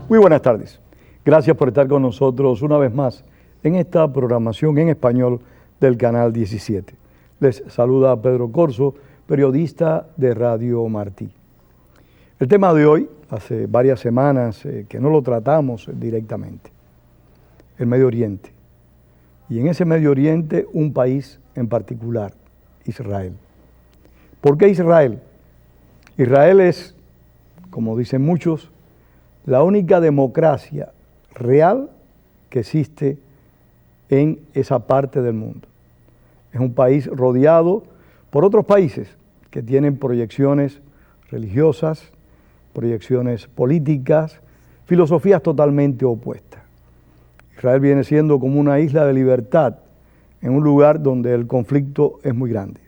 Muy buenas tardes. Gracias por estar con nosotros una vez más en esta programación en español del Canal 17. Les saluda Pedro Corzo, periodista de Radio Martí. El tema de hoy, hace varias semanas que no lo tratamos directamente, el Medio Oriente. Y en ese Medio Oriente, un país en particular, Israel. ¿Por qué Israel? Israel es, como dicen muchos, la única democracia real que existe en esa parte del mundo. Es un país rodeado por otros países que tienen proyecciones religiosas, proyecciones políticas, filosofías totalmente opuestas. Israel viene siendo como una isla de libertad en un lugar donde el conflicto es muy grande.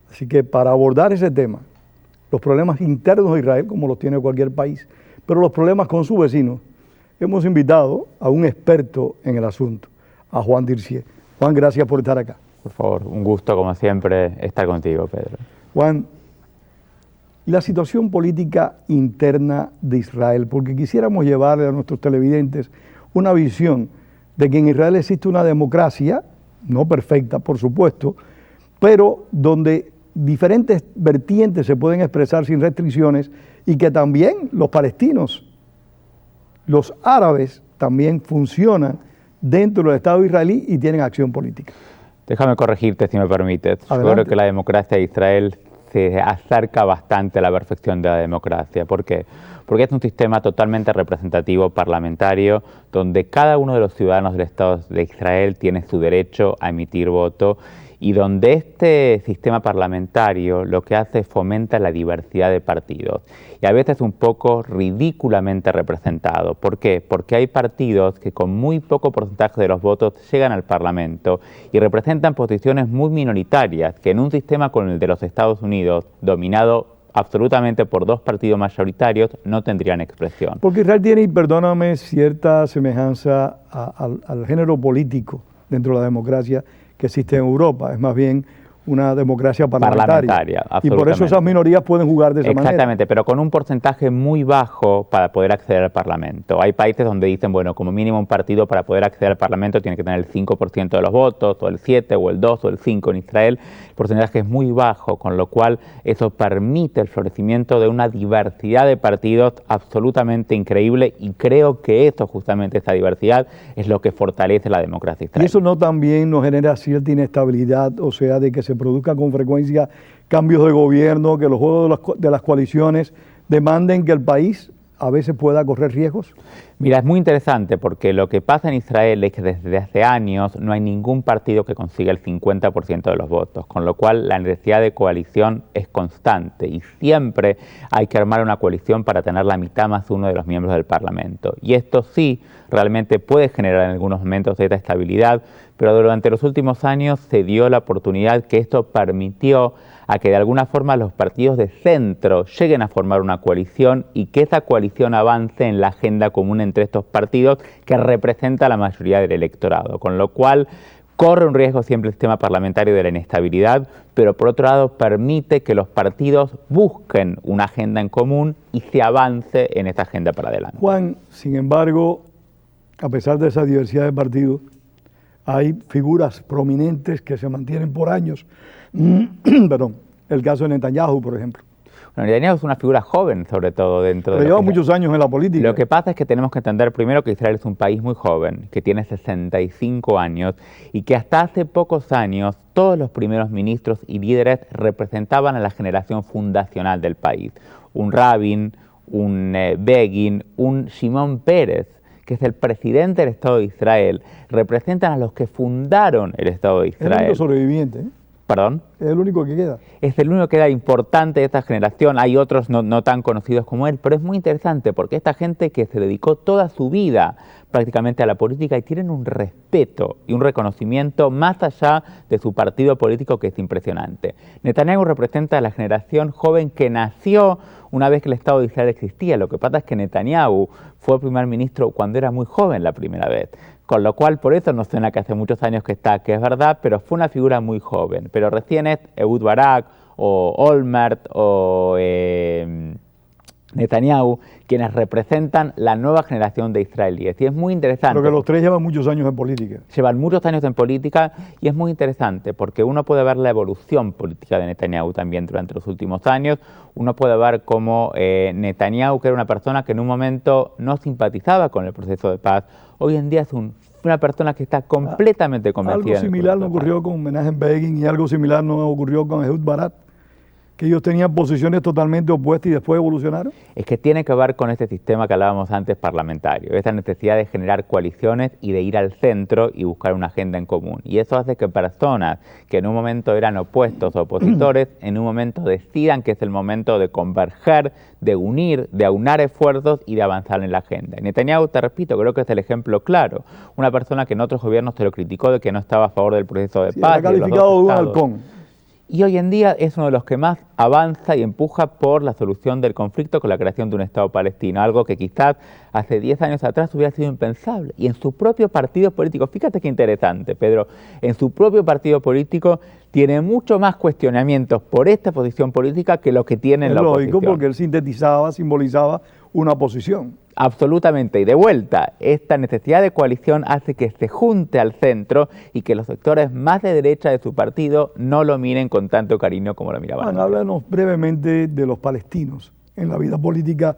Así que para abordar ese tema, los problemas internos de Israel, como los tiene cualquier país, pero los problemas con sus vecinos, hemos invitado a un experto en el asunto, a Juan Dircier. Juan, gracias por estar acá. Por favor, un gusto como siempre estar contigo, Pedro. Juan, la situación política interna de Israel, porque quisiéramos llevarle a nuestros televidentes una visión de que en Israel existe una democracia, no perfecta por supuesto, pero donde diferentes vertientes se pueden expresar sin restricciones y que también los palestinos, los árabes también funcionan dentro del Estado israelí y tienen acción política. Déjame corregirte si me permites. Adelante. Yo creo que la democracia de Israel se acerca bastante a la perfección de la democracia. ¿Por qué? Porque es un sistema totalmente representativo parlamentario donde cada uno de los ciudadanos del Estado de Israel tiene su derecho a emitir voto y donde este sistema parlamentario lo que hace es fomenta la diversidad de partidos y a veces un poco ridículamente representado. ¿Por qué? Porque hay partidos que con muy poco porcentaje de los votos llegan al Parlamento y representan posiciones muy minoritarias que en un sistema como el de los Estados Unidos, dominado absolutamente por dos partidos mayoritarios, no tendrían expresión. Porque Israel tiene, y perdóname, cierta semejanza al género político dentro de la democracia que existe en Europa. Es más bien una democracia parlamentaria. Y por eso esas minorías pueden jugar de esa manera. Exactamente, pero con un porcentaje muy bajo para poder acceder al Parlamento. Hay países donde dicen, bueno, como mínimo un partido para poder acceder al Parlamento tiene que tener el 5% de los votos, o el 7, o el 2, o el 5. En Israel el porcentaje es muy bajo, con lo cual eso permite el florecimiento de una diversidad de partidos absolutamente increíble y creo que eso, justamente esa diversidad, es lo que fortalece la democracia israelí. Y eso no también nos genera cierta inestabilidad, o sea, de que se produzca con frecuencia cambios de gobierno, que los juegos de las coaliciones demanden que el país a veces pueda correr riesgos? Mira, es muy interesante porque lo que pasa en Israel es que desde hace años no hay ningún partido que consiga el 50% de los votos, con lo cual la necesidad de coalición es constante y siempre hay que armar una coalición para tener la mitad más uno de los miembros del Parlamento. Y esto sí realmente puede generar en algunos momentos esta estabilidad, pero durante los últimos años se dio la oportunidad que esto permitió a que de alguna forma los partidos de centro lleguen a formar una coalición y que esa coalición avance en la agenda común entre estos partidos que representa la mayoría del electorado, con lo cual corre un riesgo siempre el sistema parlamentario de la inestabilidad, pero por otro lado permite que los partidos busquen una agenda en común y se avance en esa agenda para adelante. Juan, sin embargo, a pesar de esa diversidad de partidos, hay figuras prominentes que se mantienen por años. Perdón, el caso de Netanyahu, por ejemplo. Bueno, Netanyahu es una figura joven, sobre todo dentro de... Pero lleva muchos años en la política. Lo que pasa es que tenemos que entender primero que Israel es un país muy joven, que tiene 65 años y que hasta hace pocos años todos los primeros ministros y líderes representaban a la generación fundacional del país. Un Rabin, un Begin, un Shimon Peres, que es el presidente del Estado de Israel, representan a los que fundaron el Estado de Israel. Es el único sobreviviente, ¿eh? ¿Perdón? Es el único que queda. Es el único que queda importante de esta generación. Hay otros no tan conocidos como él, pero es muy interesante porque esta gente que se dedicó toda su vida prácticamente a la política y tienen un respeto y un reconocimiento más allá de su partido político que es impresionante. Netanyahu representa a la generación joven que nació una vez que el Estado de Israel existía. Lo que pasa es que Netanyahu fue primer ministro cuando era muy joven la primera vez. Con lo cual, por eso no suena que hace muchos años que está, que es verdad, pero fue una figura muy joven. Pero recién es Ehud Barak o Olmert o Netanyahu, quienes representan la nueva generación de israelíes. Y es muy interesante. Pero que los tres llevan muchos años en política. Llevan muchos años en política y es muy interesante porque uno puede ver la evolución política de Netanyahu también durante los últimos años. Uno puede ver cómo Netanyahu, que era una persona que en un momento no simpatizaba con el proceso de paz, hoy en día es una persona que está completamente convencida. Algo similar no ocurrió con Menachem Begin y algo similar no ocurrió con Ehud Barak, que ellos tenían posiciones totalmente opuestas y después evolucionaron. Es que tiene que ver con este sistema que hablábamos antes parlamentario, esta necesidad de generar coaliciones y de ir al centro y buscar una agenda en común. Y eso hace que personas que en un momento eran opuestos o opositores, en un momento decidan que es el momento de converger, de unir, de aunar esfuerzos y de avanzar en la agenda. Y Netanyahu, te repito, creo que es el ejemplo claro. Una persona que en otros gobiernos se lo criticó de que no estaba a favor del proceso de paz. Era calificado de un halcón. Y hoy en día es uno de los que más avanza y empuja por la solución del conflicto con la creación de un Estado palestino, algo que quizás hace 10 años atrás hubiera sido impensable. Y en su propio partido político, fíjate qué interesante, Pedro, en su propio partido político tiene mucho más cuestionamientos por esta posición política que lo que tiene en la oposición. Es lógico, porque él sintetizaba, simbolizaba una posición. Absolutamente, y de vuelta, esta necesidad de coalición hace que se junte al centro y que los sectores más de derecha de su partido no lo miren con tanto cariño como lo miraban. Juan, háblanos brevemente de los palestinos en la vida política,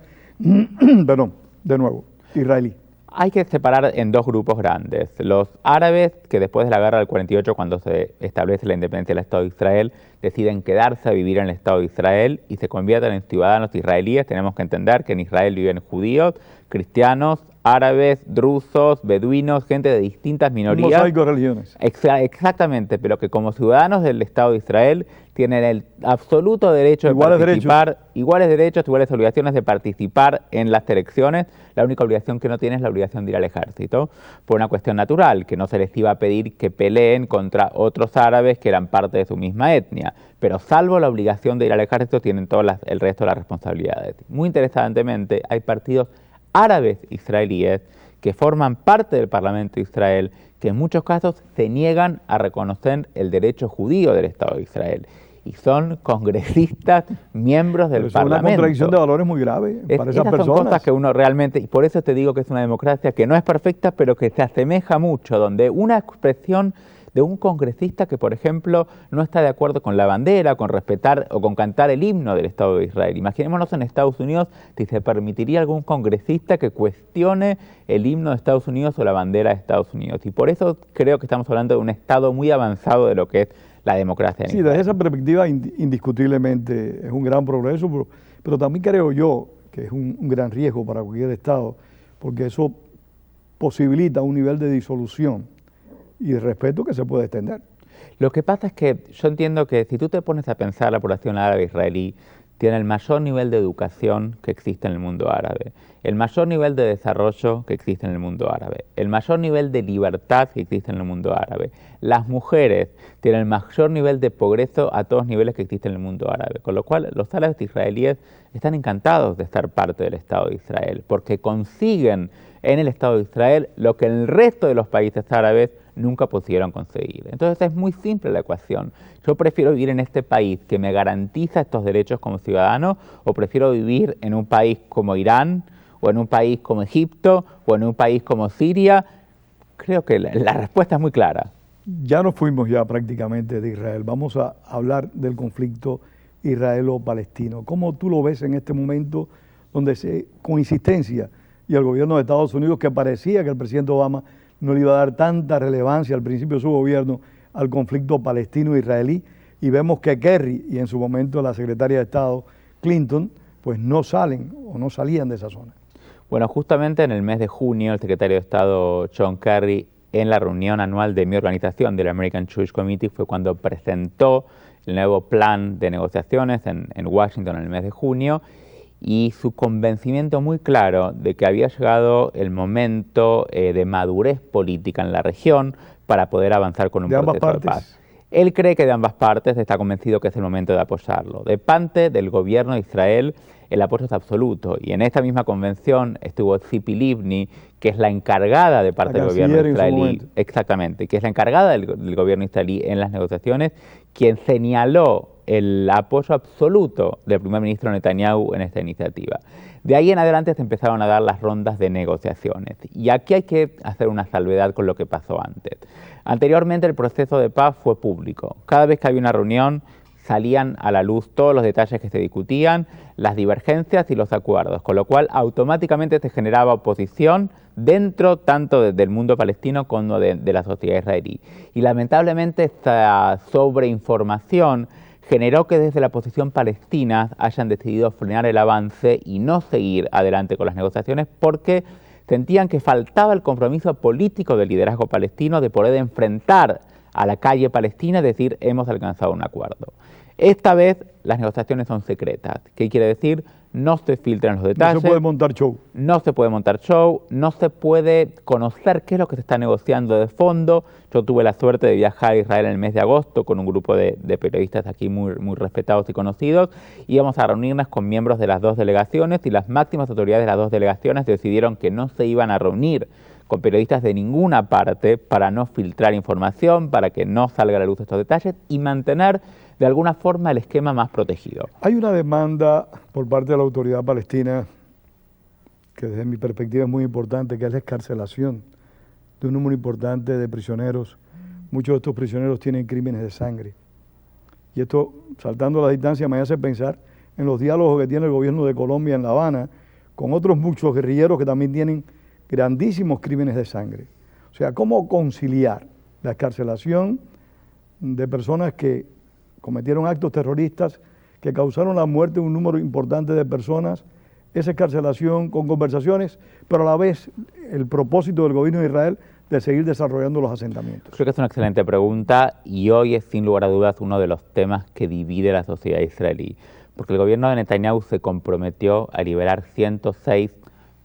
perdón, de nuevo, israelí. Hay que separar en dos grupos grandes. Los árabes, que después de la guerra del 48, cuando se establece la independencia del Estado de Israel, deciden quedarse a vivir en el Estado de Israel y se convierten en ciudadanos israelíes. Tenemos que entender que en Israel viven judíos, cristianos, árabes, drusos, beduinos, gente de distintas minorías. Un mosaico de religiones. Exactamente, pero que como ciudadanos del Estado de Israel tienen el absoluto derecho de participar, iguales derechos, iguales obligaciones de participar en las elecciones. La única obligación que no tienen es la obligación de ir al ejército, por una cuestión natural, que no se les iba a pedir que peleen contra otros árabes que eran parte de su misma etnia. Pero salvo la obligación de ir al ejército, tienen todo el resto de las responsabilidades. Muy interesantemente, hay partidos árabes israelíes que forman parte del Parlamento de Israel, que en muchos casos se niegan a reconocer el derecho judío del Estado de Israel. Y son congresistas, miembros del Parlamento. Es una contradicción de valores muy grave para esas personas. Son cosas que uno realmente, y por eso te digo que es una democracia que no es perfecta, pero que se asemeja mucho, donde una expresión de un congresista que, por ejemplo, no está de acuerdo con la bandera, con respetar o con cantar el himno del Estado de Israel. Imaginémonos en Estados Unidos si se permitiría algún congresista que cuestione el himno de Estados Unidos o la bandera de Estados Unidos. Y por eso creo que estamos hablando de un estado muy avanzado de lo que es la democracia en Israel. Sí, desde esa perspectiva indiscutiblemente es un gran progreso, pero también creo yo que es un gran riesgo para cualquier estado, porque eso posibilita un nivel de disolución y de respeto que se puede extender. Lo que pasa es que yo entiendo que si tú te pones a pensar, la población árabe israelí tiene el mayor nivel de educación que existe en el mundo árabe, el mayor nivel de desarrollo que existe en el mundo árabe, el mayor nivel de libertad que existe en el mundo árabe. Las mujeres tienen el mayor nivel de progreso a todos niveles que existe en el mundo árabe, con lo cual los árabes israelíes están encantados de estar parte del Estado de Israel, porque consiguen en el Estado de Israel lo que en el resto de los países árabes nunca pudieron conseguir. Entonces es muy simple la ecuación. Yo prefiero vivir en este país que me garantiza estos derechos como ciudadano, o prefiero vivir en un país como Irán, o en un país como Egipto, o en un país como Siria. Creo que la respuesta es muy clara. Ya nos fuimos ya prácticamente de Israel. Vamos a hablar del conflicto israelo-palestino. ¿Cómo tú lo ves en este momento donde con insistencia y el gobierno de Estados Unidos, que parecía que el presidente Obama no le iba a dar tanta relevancia al principio de su gobierno al conflicto palestino-israelí, y vemos que Kerry y en su momento la secretaria de Estado Clinton pues no salen o no salían de esa zona? Bueno, justamente en el mes de junio el secretario de Estado John Kerry, en la reunión anual de mi organización, del American Jewish Committee, fue cuando presentó el nuevo plan de negociaciones en Washington en el mes de junio, y su convencimiento muy claro de que había llegado el momento de madurez política en la región para poder avanzar con un proceso de paz. Él cree que de ambas partes, está convencido que es el momento de apoyarlo. De parte del gobierno de Israel, el apoyo es absoluto, y en esta misma convención estuvo Tzipi Livni, que es la encargada de parte del gobierno israelí, exactamente, que es la encargada del gobierno israelí en las negociaciones, quien señaló el apoyo absoluto del primer ministro Netanyahu en esta iniciativa. De ahí en adelante se empezaron a dar las rondas de negociaciones. Y aquí hay que hacer una salvedad con lo que pasó antes. Anteriormente el proceso de paz fue público. Cada vez que había una reunión salían a la luz todos los detalles que se discutían, las divergencias y los acuerdos, con lo cual automáticamente se generaba oposición dentro tanto del mundo palestino como de la sociedad israelí. Y lamentablemente esta sobreinformación generó que desde la posición palestina hayan decidido frenar el avance y no seguir adelante con las negociaciones porque sentían que faltaba el compromiso político del liderazgo palestino de poder enfrentar a la calle palestina y decir hemos alcanzado un acuerdo. Esta vez las negociaciones son secretas. ¿Qué quiere decir? No se filtran los detalles. No se puede montar show. No se puede montar show, no se puede conocer qué es lo que se está negociando de fondo. Yo tuve la suerte de viajar a Israel en el mes de agosto con un grupo de periodistas aquí muy respetados y conocidos. Íbamos a reunirnos con miembros de las dos delegaciones y las máximas autoridades de las dos delegaciones decidieron que no se iban a reunir con periodistas de ninguna parte para no filtrar información, para que no salga a la luz estos detalles y mantener de alguna forma el esquema más protegido. Hay una demanda por parte de la autoridad palestina que desde mi perspectiva es muy importante, que es la excarcelación de un número importante de prisioneros. Muchos de estos prisioneros tienen crímenes de sangre. Y esto, saltando la distancia, me hace pensar en los diálogos que tiene el gobierno de Colombia en La Habana con otros muchos guerrilleros que también tienen grandísimos crímenes de sangre. O sea, ¿cómo conciliar la excarcelación de personas que cometieron actos terroristas que causaron la muerte de un número importante de personas, esa excarcelación con conversaciones, pero a la vez el propósito del gobierno de Israel de seguir desarrollando los asentamientos? Creo que es una excelente pregunta y hoy es sin lugar a dudas uno de los temas que divide la sociedad israelí, porque el gobierno de Netanyahu se comprometió a liberar 106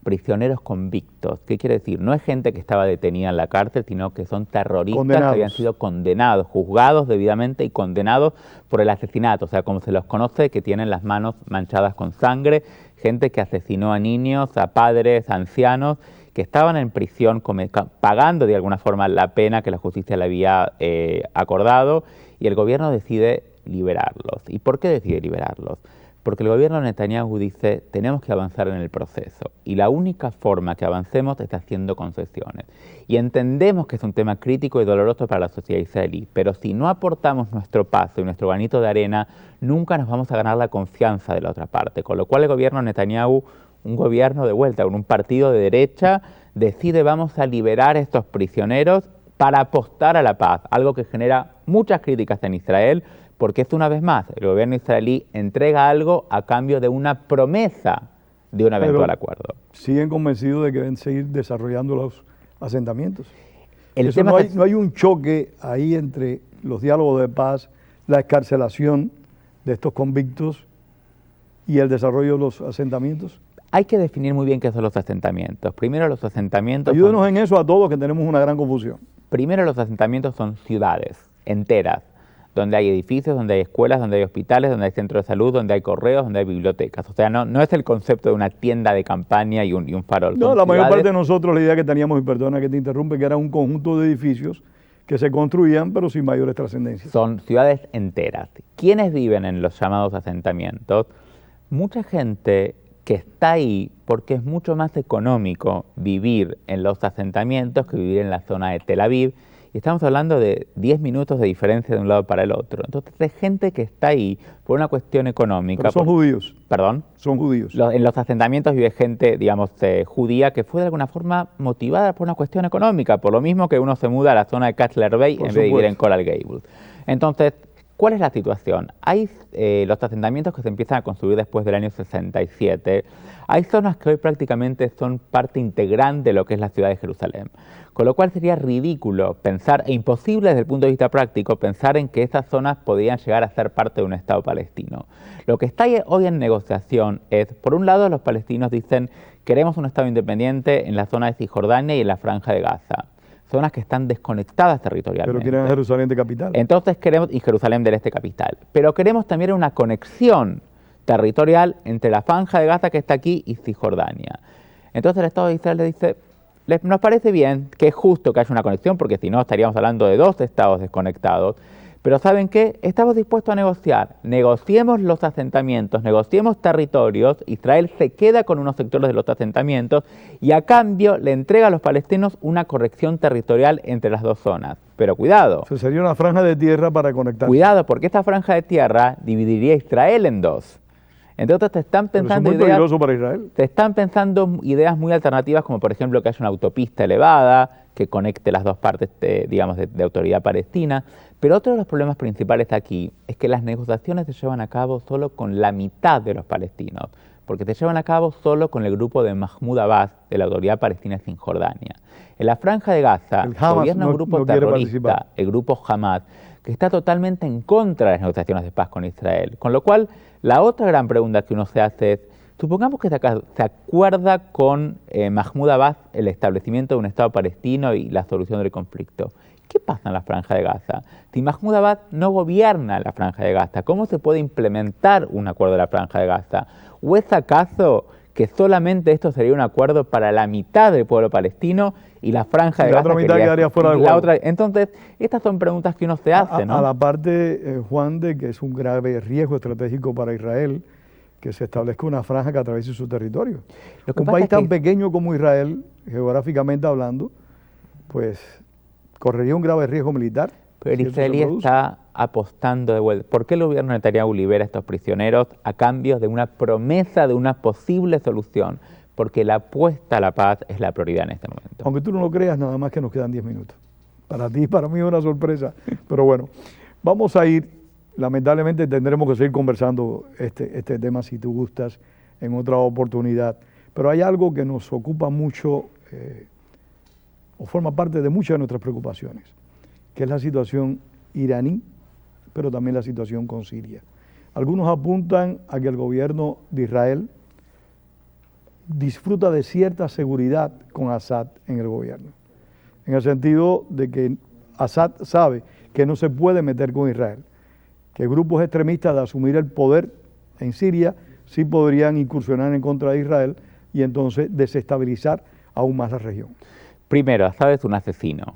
prisioneros convictos. ¿Qué quiere decir? No es gente que estaba detenida en la cárcel, sino que son terroristas que habían sido condenados, juzgados debidamente y condenados por el asesinato, o sea, como se los conoce, que tienen las manos manchadas con sangre, gente que asesinó a niños, a padres, a ancianos, que estaban en prisión pagando de alguna forma la pena que la justicia le había acordado, y el gobierno decide liberarlos. ¿Y por qué decide liberarlos? Porque el gobierno de Netanyahu dice, tenemos que avanzar en el proceso y la única forma que avancemos es haciendo concesiones. Y entendemos que es un tema crítico y doloroso para la sociedad israelí, pero si no aportamos nuestro paso y nuestro granito de arena, nunca nos vamos a ganar la confianza de la otra parte. Con lo cual el gobierno de Netanyahu, un gobierno de vuelta, un partido de derecha, decide vamos a liberar a estos prisioneros para apostar a la paz, algo que genera muchas críticas en Israel, porque es una vez más, el gobierno israelí entrega algo a cambio de una promesa de un eventual acuerdo. ¿Siguen convencidos de que deben seguir desarrollando los asentamientos? Eso no hay un choque ahí entre los diálogos de paz, la excarcelación de estos convictos y el desarrollo de los asentamientos. Hay que definir muy bien qué son los asentamientos. Primero los asentamientos... Ayúdenos en eso a todos que tenemos una gran confusión. Primero los asentamientos son ciudades enteras, donde hay edificios, donde hay escuelas, donde hay hospitales, donde hay centros de salud, donde hay correos, donde hay bibliotecas. O sea, no es el concepto de una tienda de campaña y un farol. No, la mayor parte de nosotros la idea que teníamos, y perdona que te interrumpe, que era un conjunto de edificios que se construían pero sin mayores trascendencias. Son ciudades enteras. ¿Quiénes viven en los llamados asentamientos? Mucha gente que está ahí porque es mucho más económico vivir en los asentamientos que vivir en la zona de Tel Aviv. Y estamos hablando de 10 minutos de diferencia de un lado para el otro. Entonces hay gente que está ahí por una cuestión económica. Pero son judíos. ¿Perdón? Son judíos. En los asentamientos vive gente, digamos, judía que fue de alguna forma motivada por una cuestión económica, por lo mismo que uno se muda a la zona de Cutler Bay en vez de vivir en Coral Gables. Entonces, ¿cuál es la situación? Hay los asentamientos que se empiezan a construir después del año 67. Hay zonas que hoy prácticamente son parte integral de lo que es la ciudad de Jerusalén. Con lo cual sería ridículo pensar, e imposible desde el punto de vista práctico, pensar en que esas zonas podrían llegar a ser parte de un Estado palestino. Lo que está hoy en negociación es, por un lado, los palestinos dicen queremos un Estado independiente en la zona de Cisjordania y en la Franja de Gaza. Zonas que están desconectadas territorialmente. Pero quieren Jerusalén de capital. Entonces queremos, y Jerusalén del Este capital, pero queremos también una conexión territorial entre la Franja de Gaza que está aquí y Cisjordania. Entonces el Estado de Israel le dice, nos parece bien que es justo que haya una conexión, porque si no estaríamos hablando de dos estados desconectados, Pero ¿saben qué? Estamos dispuestos a negociar. Negociemos los asentamientos, negociemos territorios. Israel se queda con unos sectores de los asentamientos y a cambio le entrega a los palestinos una corrección territorial entre las dos zonas. Pero cuidado. Eso sería una franja de tierra para conectar. Cuidado, porque esta franja de tierra dividiría a Israel en dos. Entonces te están pensando Pero eso es muy peligroso para Israel. te están pensando ideas muy alternativas, como por ejemplo que haya una autopista elevada que conecte las dos partes, digamos, de autoridad palestina. Pero otro de los problemas principales aquí es que las negociaciones se llevan a cabo solo con la mitad de los palestinos, porque se llevan a cabo solo con el grupo de Mahmoud Abbas, de la Autoridad Palestina en Cisjordania. En la Franja de Gaza gobierna un grupo terrorista, el grupo Hamas, que está totalmente en contra de las negociaciones de paz con Israel. Con lo cual, la otra gran pregunta que uno se hace es, supongamos que se acuerda con Mahmoud Abbas el establecimiento de un Estado palestino y la solución del conflicto. ¿Qué pasa en la Franja de Gaza? Si Mahmoud Abbas no gobierna la Franja de Gaza, ¿cómo se puede implementar un acuerdo de la Franja de Gaza? ¿O es acaso que solamente esto sería un acuerdo para la mitad del pueblo palestino y la Franja de Gaza la otra mitad quedaría fuera del juego? Entonces, estas son preguntas que uno se hace, ¿no? A la parte, Juan, de que es un grave riesgo estratégico para Israel que se establezca una franja que atraviese su territorio. Un país tan pequeño como Israel, geográficamente hablando, pues correría un grave riesgo militar. Pero el israelí está apostando de vuelta. ¿Por qué el gobierno de Netanyahu libera a estos prisioneros a cambio de una promesa de una posible solución? Porque la apuesta a la paz es la prioridad en este momento. Aunque tú no lo creas, nada más que nos quedan 10 minutos. Para ti, para mí es una sorpresa. Pero bueno, vamos a ir, lamentablemente tendremos que seguir conversando este tema, si tú gustas, en otra oportunidad. Pero hay algo que nos ocupa mucho, o forma parte de muchas de nuestras preocupaciones, que es la situación iraní, pero también la situación con Siria. Algunos apuntan a que el gobierno de Israel disfruta de cierta seguridad con Assad en el gobierno, en el sentido de que Assad sabe que no se puede meter con Israel, que grupos extremistas de asumir el poder en Siria sí podrían incursionar en contra de Israel y entonces desestabilizar aún más la región. Primero, Assad es un asesino,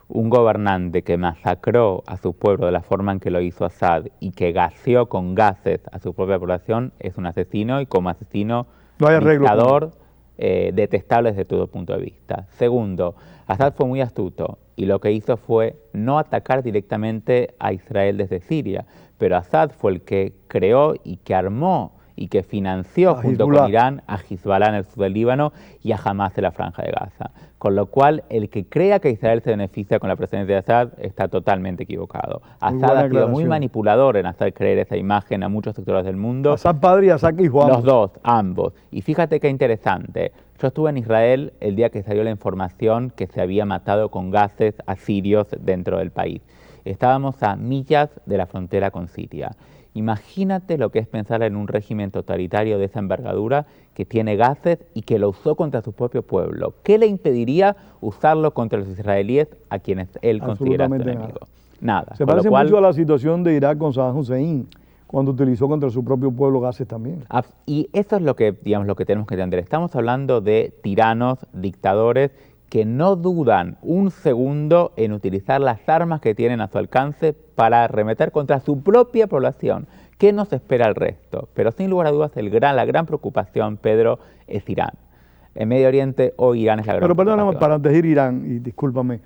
un gobernante que masacró a su pueblo de la forma en que lo hizo Assad y que gaseó con gases a su propia población, es un asesino y como asesino no hay dictador detestable desde todo punto de vista. Segundo, Assad fue muy astuto y lo que hizo fue no atacar directamente a Israel desde Siria, pero Assad fue el que creó y que armó y que financió junto con Irán a Hezbollah en el sur del Líbano y a Hamas en la Franja de Gaza. Con lo cual, el que crea que Israel se beneficia con la presencia de Assad está totalmente equivocado. Assad ha sido muy manipulador en hacer creer esa imagen a muchos sectores del mundo. Assad padre y Assad hijo. Los dos, ambos. Y fíjate qué interesante. Yo estuve en Israel el día que salió la información que se había matado con gases a sirios dentro del país. Estábamos a millas de la frontera con Siria. Imagínate lo que es pensar en un régimen totalitario de esa envergadura que tiene gases y que lo usó contra su propio pueblo. ¿Qué le impediría usarlo contra los israelíes a quienes él considera su enemigo? Nada. Se parece mucho a la situación de Irak con Saddam Hussein, cuando utilizó contra su propio pueblo gases también. Y eso es lo que, digamos, lo que tenemos que entender. Estamos hablando de tiranos, dictadores, que no dudan un segundo en utilizar las armas que tienen a su alcance para arremeter contra su propia población. ¿Qué nos espera al resto? Pero sin lugar a dudas, la gran preocupación, Pedro, es Irán. En Medio Oriente, hoy Irán es la gran preocupación. Pero perdóname, para antes de ir Irán, y discúlpame,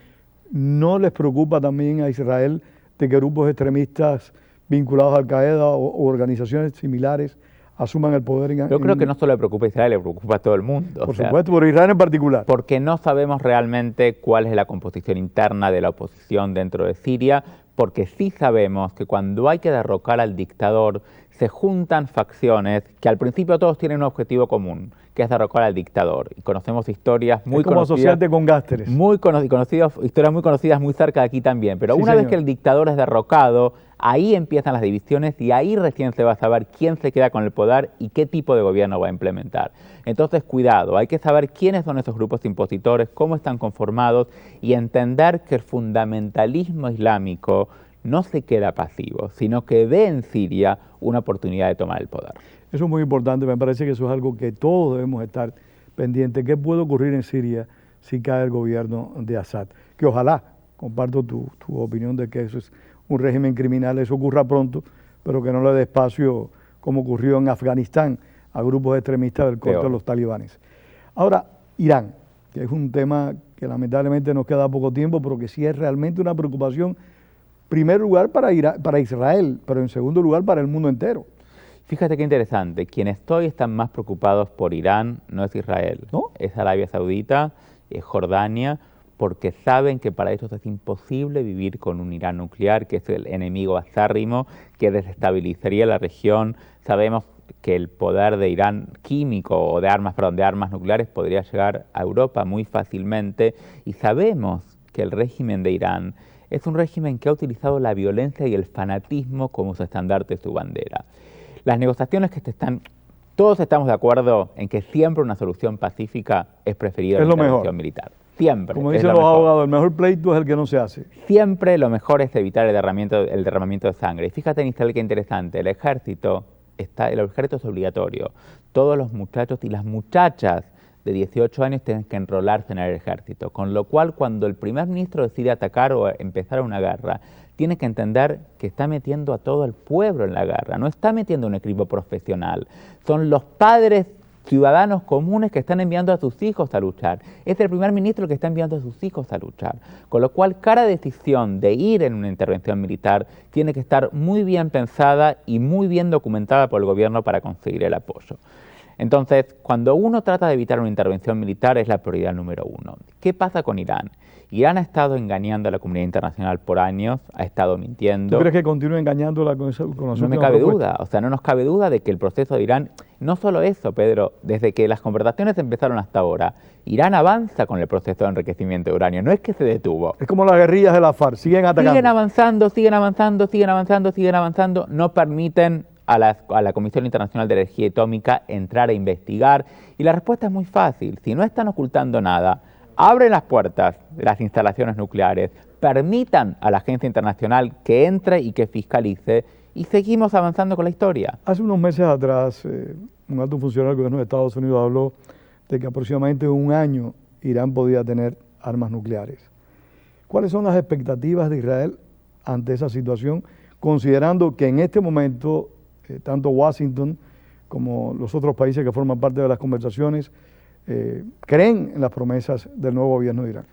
¿no les preocupa también a Israel de que grupos extremistas vinculados a Al-Qaeda o organizaciones similares asuman el poder en... Yo creo que no solo le preocupa a Israel, le preocupa a todo el mundo. Por supuesto, por Israel en particular. Porque no sabemos realmente cuál es la composición interna de la oposición dentro de Siria, porque sí sabemos que cuando hay que derrocar al dictador, se juntan facciones que al principio todos tienen un objetivo común, que es derrocar al dictador. Y conocemos historias muy conocidas. Como asociarte con gásteres. Historias muy conocidas muy cerca de aquí también. Pero una vez que el dictador es derrocado, ahí empiezan las divisiones y ahí recién se va a saber quién se queda con el poder y qué tipo de gobierno va a implementar. Entonces, cuidado, hay que saber quiénes son esos grupos impositores, cómo están conformados y entender que el fundamentalismo islámico no se queda pasivo, sino que ve en Siria una oportunidad de tomar el poder. Eso es muy importante, me parece que eso es algo que todos debemos estar pendientes. ¿Qué puede ocurrir en Siria si cae el gobierno de Assad? Que ojalá, comparto tu opinión de que eso es un régimen criminal, eso ocurra pronto, pero que no le dé espacio, como ocurrió en Afganistán, a grupos extremistas del corte de los talibanes. Ahora, Irán, que es un tema que lamentablemente nos queda poco tiempo, pero que sí es realmente una preocupación, en primer lugar para Israel, pero en segundo lugar para el mundo entero. Fíjate qué interesante, quienes hoy están más preocupados por Irán no es Israel, ¿no? Es Arabia Saudita, es Jordania, porque saben que para ellos es imposible vivir con un Irán nuclear, que es el enemigo acérrimo, que desestabilizaría la región. Sabemos que el poder de Irán químico, o de armas nucleares podría llegar a Europa muy fácilmente, y sabemos que el régimen de Irán es un régimen que ha utilizado la violencia y el fanatismo como su estandarte, su bandera. Las negociaciones todos estamos de acuerdo en que siempre una solución pacífica es preferida a una intervención militar. Siempre. Como dicen los abogados, el mejor pleito es el que no se hace. Siempre lo mejor es evitar el derramamiento de sangre. Y fíjate en Israel qué interesante, el ejército es obligatorio. Todos los muchachos y las muchachas de 18 años tienen que enrolarse en el ejército, con lo cual cuando el primer ministro decide atacar o empezar una guerra, tiene que entender que está metiendo a todo el pueblo en la guerra, no está metiendo un equipo profesional, son los padres ciudadanos comunes que están enviando a sus hijos a luchar. Es el primer ministro que está enviando a sus hijos a luchar. Con lo cual, cada decisión de ir en una intervención militar tiene que estar muy bien pensada y muy bien documentada por el gobierno para conseguir el apoyo. Entonces, cuando uno trata de evitar una intervención militar, es la prioridad número uno. ¿Qué pasa con Irán? Irán ha estado engañando a la comunidad internacional por años, ha estado mintiendo. ¿Tú crees que continúa engañándola con esa No me cabe duda, o sea, no nos cabe duda de que el proceso de Irán, no solo eso, Pedro, desde que las conversaciones empezaron hasta ahora, Irán avanza con el proceso de enriquecimiento de uranio, no es que se detuvo. Es como las guerrillas de la FARC, siguen atacando. Siguen avanzando, no permiten a la Comisión Internacional de Energía Atómica entrar a investigar, y la respuesta es muy fácil: si no están ocultando nada, abren las puertas de las instalaciones nucleares, permitan a la agencia internacional que entre y que fiscalice, y seguimos avanzando con la historia. Hace unos meses atrás, un alto funcionario del gobierno de Estados Unidos habló de que aproximadamente en un año Irán podía tener armas nucleares. ¿Cuáles son las expectativas de Israel ante esa situación, considerando que en este momento tanto Washington como los otros países que forman parte de las conversaciones creen en las promesas del nuevo gobierno de Irán?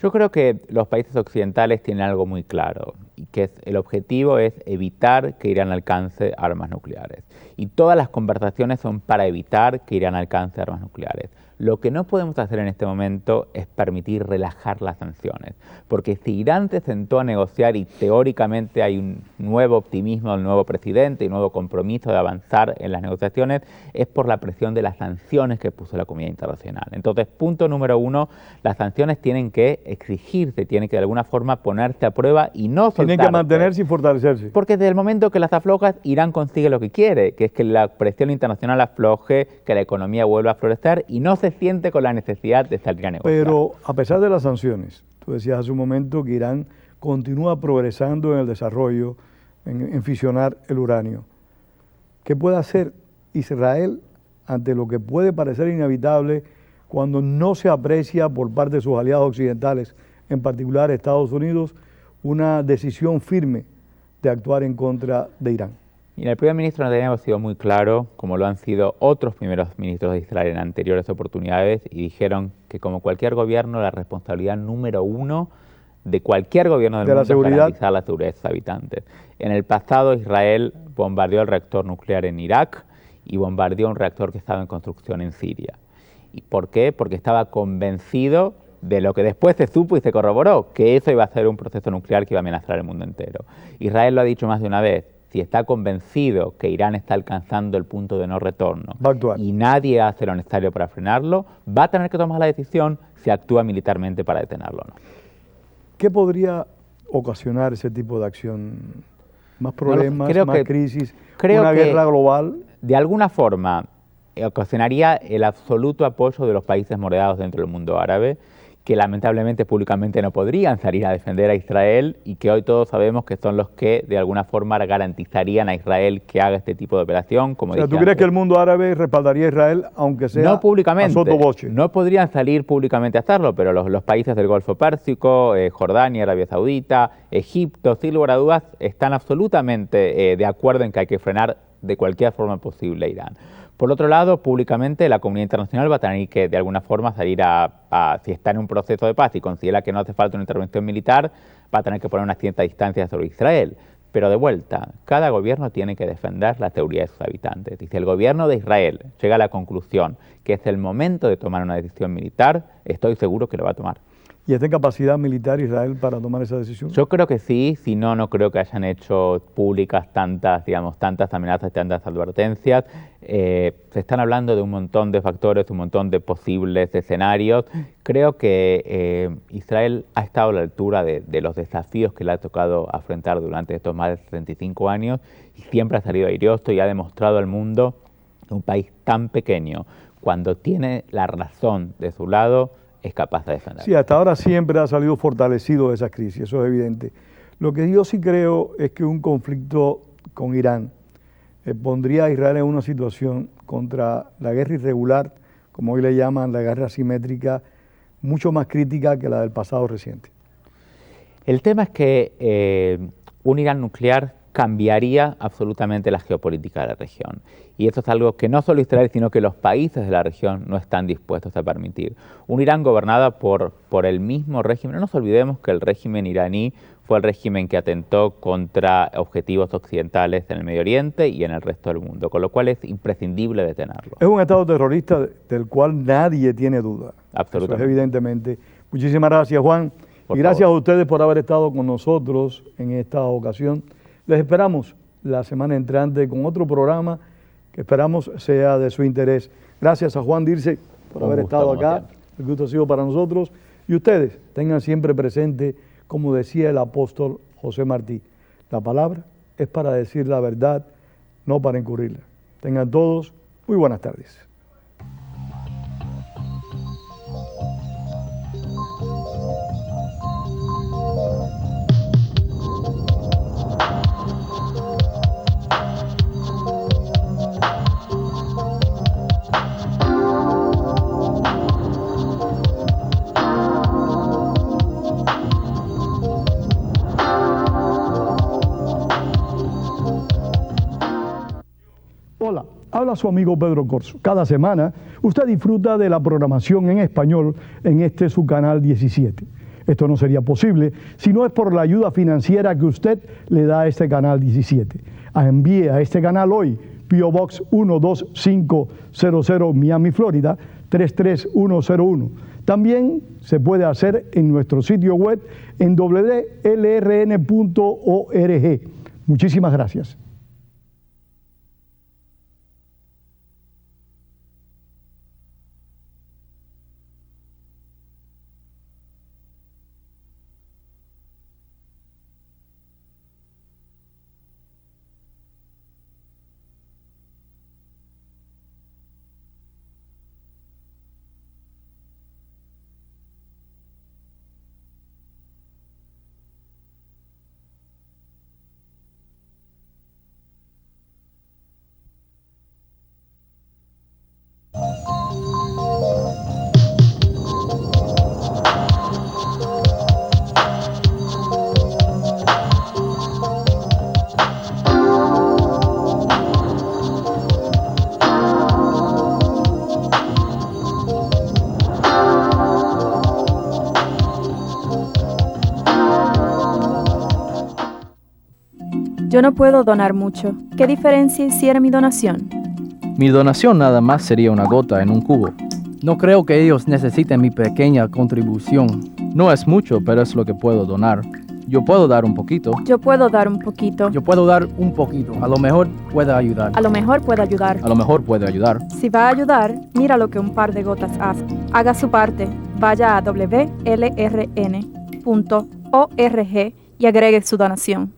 Yo creo que los países occidentales tienen algo muy claro, y que el objetivo es evitar que Irán alcance armas nucleares. Y todas las conversaciones son para evitar que Irán alcance armas nucleares. Lo que no podemos hacer en este momento es permitir relajar las sanciones, porque si Irán se sentó a negociar y teóricamente hay un nuevo optimismo del nuevo presidente y un nuevo compromiso de avanzar en las negociaciones, es por la presión de las sanciones que puso la comunidad internacional. Entonces, punto número uno, las sanciones tienen que exigirse, tienen que de alguna forma ponerse a prueba y no soltarse. Tienen que mantenerse y fortalecerse. Porque desde el momento que las aflojas, Irán consigue lo que quiere, que es que la presión internacional afloje, que la economía vuelva a florecer y no se siente con la necesidad de salir a negociar. Pero a pesar de las sanciones, tú decías hace un momento que Irán continúa progresando en el desarrollo, en fisionar el uranio. ¿Qué puede hacer Israel ante lo que puede parecer inevitable cuando no se aprecia por parte de sus aliados occidentales, en particular Estados Unidos, una decisión firme de actuar en contra de Irán? Mira, el primer ministro Netanyahu ha sido muy claro, como lo han sido otros primeros ministros de Israel en anteriores oportunidades, y dijeron que, como cualquier gobierno, la responsabilidad número uno de cualquier gobierno del mundo es garantizar la seguridad de sus habitantes. En el pasado, Israel bombardeó el reactor nuclear en Irak y bombardeó un reactor que estaba en construcción en Siria. ¿Y por qué? Porque estaba convencido de lo que después se supo y se corroboró, que eso iba a ser un proceso nuclear que iba a amenazar al mundo entero. Israel lo ha dicho más de una vez: si está convencido que Irán está alcanzando el punto de no retorno y nadie hace lo necesario para frenarlo, va a tener que tomar la decisión si actúa militarmente para detenerlo o no. ¿Qué podría ocasionar ese tipo de acción? ¿Más problemas, más crisis, una guerra global? De alguna forma ocasionaría el absoluto apoyo de los países moderados dentro del mundo árabe, que lamentablemente públicamente no podrían salir a defender a Israel y que hoy todos sabemos que son los que de alguna forma garantizarían a Israel que haga este tipo de operación. Como o sea, dije ¿tú crees antes, que el mundo árabe respaldaría a Israel aunque sea no públicamente, a sottovoce? no podrían salir públicamente a hacerlo, pero los países del Golfo Pérsico, Jordania, Arabia Saudita, Egipto, sin lugar a dudas, están absolutamente de acuerdo en que hay que frenar de cualquier forma posible a Irán. Por otro lado, públicamente la comunidad internacional va a tener que de alguna forma salir si está en un proceso de paz y considera que no hace falta una intervención militar, va a tener que poner una cierta distancia sobre Israel. Pero de vuelta, cada gobierno tiene que defender la seguridad de sus habitantes. Y si el gobierno de Israel llega a la conclusión que es el momento de tomar una decisión militar, estoy seguro que lo va a tomar. ¿Y está en capacidad militar Israel para tomar esa decisión? Yo creo que sí, si no, no creo que hayan hecho públicas tantas amenazas, tantas advertencias. Se están hablando de un montón de factores, un montón de posibles escenarios. Creo que Israel ha estado a la altura de los desafíos que le ha tocado afrontar durante estos más de 65 años y siempre ha salido airoso y ha demostrado al mundo que un país tan pequeño, cuando tiene la razón de su lado, es capaz de defender. Sí, hasta ahora siempre ha salido fortalecido de esas crisis, eso es evidente. Lo que yo sí creo es que un conflicto con Irán pondría a Israel en una situación contra la guerra irregular, como hoy le llaman la guerra asimétrica, mucho más crítica que la del pasado reciente. El tema es que un Irán nuclear cambiaría absolutamente la geopolítica de la región. Y eso es algo que no solo Israel, sino que los países de la región no están dispuestos a permitir. Un Irán gobernada por el mismo régimen. No nos olvidemos que el régimen iraní fue el régimen que atentó contra objetivos occidentales en el Medio Oriente y en el resto del mundo, con lo cual es imprescindible detenerlo. Es un Estado terrorista del cual nadie tiene duda. Absolutamente. Eso es evidentemente. Muchísimas gracias, Juan. Y gracias a ustedes por haber estado con nosotros en esta ocasión. Les esperamos la semana entrante con otro programa que esperamos sea de su interés. Gracias a Juan Dirce por haber estado acá. El gusto ha sido para nosotros. Y ustedes tengan siempre presente, como decía el apóstol José Martí, la palabra es para decir la verdad, no para encubrirla. Tengan todos muy buenas tardes. Hola, habla su amigo Pedro Corso. Cada semana usted disfruta de la programación en español en este su canal 17. Esto no sería posible si no es por la ayuda financiera que usted le da a este canal 17. Envíe a este canal hoy P.O. Box 12500 Miami, Florida 33101. También se puede hacer en nuestro sitio web en wlrn.org. Muchísimas gracias. Yo no puedo donar mucho. ¿Qué diferencia hiciera mi donación? Mi donación nada más sería una gota en un cubo. No creo que ellos necesiten mi pequeña contribución. No es mucho, pero es lo que puedo donar. Yo puedo dar un poquito. Yo puedo dar un poquito. Yo puedo dar un poquito. A lo mejor pueda ayudar. A lo mejor puede ayudar. A lo mejor puede ayudar. Si va a ayudar, mira lo que un par de gotas hace. Haga su parte. Vaya a wlrn.org y agregue su donación.